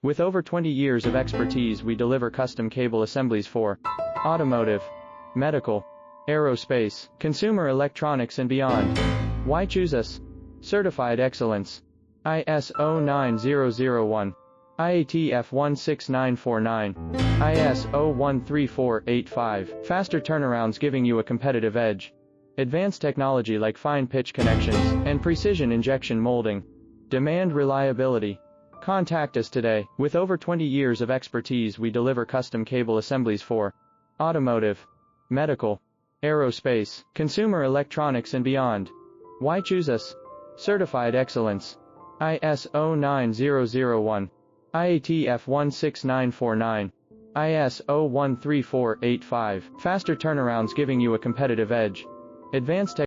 With over 20 years of expertise, we deliver custom cable assemblies for automotive, medical, aerospace, consumer electronics and beyond. Why choose us? Certified excellence. ISO 9001, IATF 16949, ISO 13485. Faster turnarounds giving you a competitive edge. Advanced technology like fine pitch connections and precision injection molding. Demand reliability. Contact us today. With over 20 years of expertise, we deliver custom cable assemblies for automotive, medical, aerospace, consumer electronics and beyond. Why choose us? Certified excellence. ISO 9001, IATF 16949, ISO 13485. Faster turnarounds giving you a competitive edge. Advanced